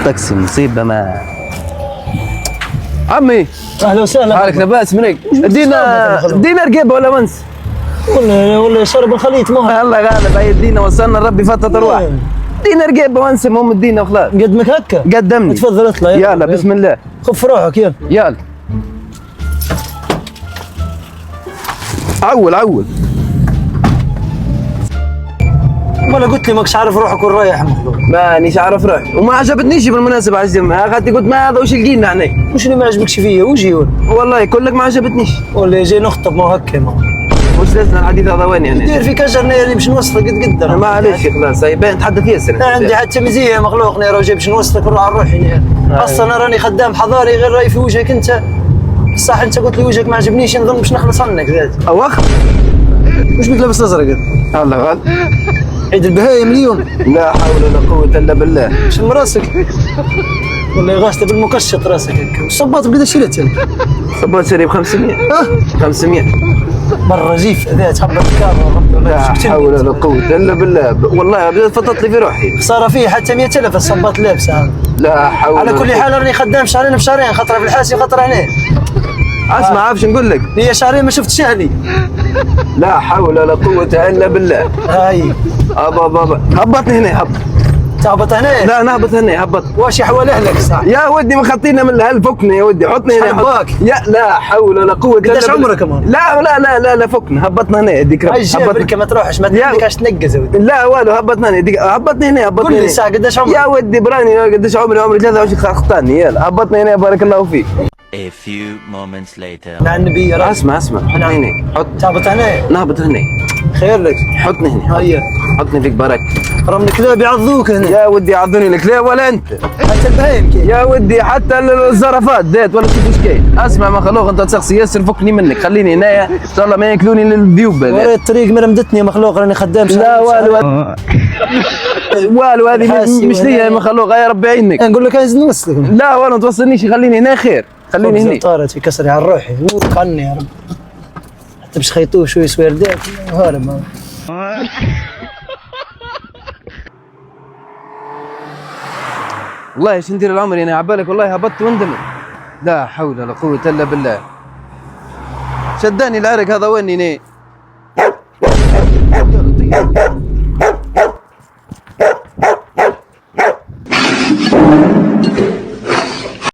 تاكسي مصيبه ما عمي. اهلا وسهلا. حالك لاباس منك؟ ادينا رقيبه ولا منس ولا شرب الخليط ما الله غالب. هي ادينا وصلنا الربي فتت ارواح. ادينا رقيبه وانس المهم ادينا وخلاص. قدمك هكا قدمني. تفضل اطلع يلا بسم الله. خف روحك يلا يلا عول ولا قلت لي ماكش عارف روحك وين رايح مخلوق. مانيش عارف روحي وما عجبتنيش بالمناسبه عجبني اخذتي قلت ما هذا وش لقينا هنا. وش اللي ما عجبكش فيا وجهي والله كلك ما عجبتنيش. ولا جاي نخطب ما هكا ما وش لسنا الحديث هذا وين يعني؟ دير فيك اجر اللي باش نوصلك قد معليش خلاص هي باين تحدث ياسر. عندي حتى مزيه مخلوق راه جاي باش نوصلك ونروح على روحي. اصلا راني خدام حضاري غير راي في وجهك انت. صح انت قلت لي وجهك ما عجبنيش نظن باش نخلص عنك زاد. اوخ وش بك لابس ازرق؟ الله غالب. عيد البهايم اليوم. لا حول ولا قوه الا بالله. شم راسك ولا غاسته بالمكشط راسك هيك. الصباط بقدر شريت انت؟ صباط شري ب 500. 500 برا جيف ذا تهبط الكاميرا. لا حول ولا قوه الا بالله. والله بدات فطرت لي في روحي. خساره فيه حتى 100,000 الصباط لابسه هذا. لا حول. على كل حال راني خدام شهرين بشهرين خطره في الحاسي وخطره هنا. اسمع عارف نقول لك. هي شهرين ما شفت شهلي. لا حول ولا قوه الا بالله. هاي بابا هبطني هنا هبط. تهبط هنا؟ لا نهبط هنا هبط. واش حوالي اهلك صح؟ يا ودي مخطينا من الهل فكني يا ودي حطني هنا. حباك. يا لا حول ولا قوه الا بالله. قديش عمرك كمان؟ لا فكنا هبطنا هنا هذيك. هاي بركه ما تروحش ما تديكش تنقز يا ودي. لا والو هبطنا هنا هبطني هنا هبطني. قول لي ساعه قديش عمرك؟ يا ودي براني قديش عمري 23 خطاني. يلا هبطني هنا بارك الله فيك. A few moments later. مع النبي يا اسمع حطني هنا. حط تهبط هنا. نهبط هنا. خير لك. حطني هنا. هيا حطني فيك برك. رغم الكلاب يعضوك هنا. يا ودي يعضوني الكلاب ولا انت. حتى البهايم كيف؟ يا ودي حتى الزرافات ديت ولا تشوف ايش كاين. اسمع ما خلوق انت تسقسي ياسر فكني منك خليني هنايا ان شاء الله ما ياكلوني للذيوب. وريت الطريق مرمدتني مخلوق راني خدام. لا والو هذه مش ليا يا مخلوق يا ربي يعينك. نقول لك عايز نوصلك. لا والله ما توصلنيش خليني هنا خير. خليني هنا. طارت في كسري على روحي نورك عني يا رب. حتى باش خيطوه شوي سويردات وهارب. والله ايش ندير العمر يعني عبالك والله هبطت واندمج. لا حول ولا قوة الا بالله. شداني العرق هذا وين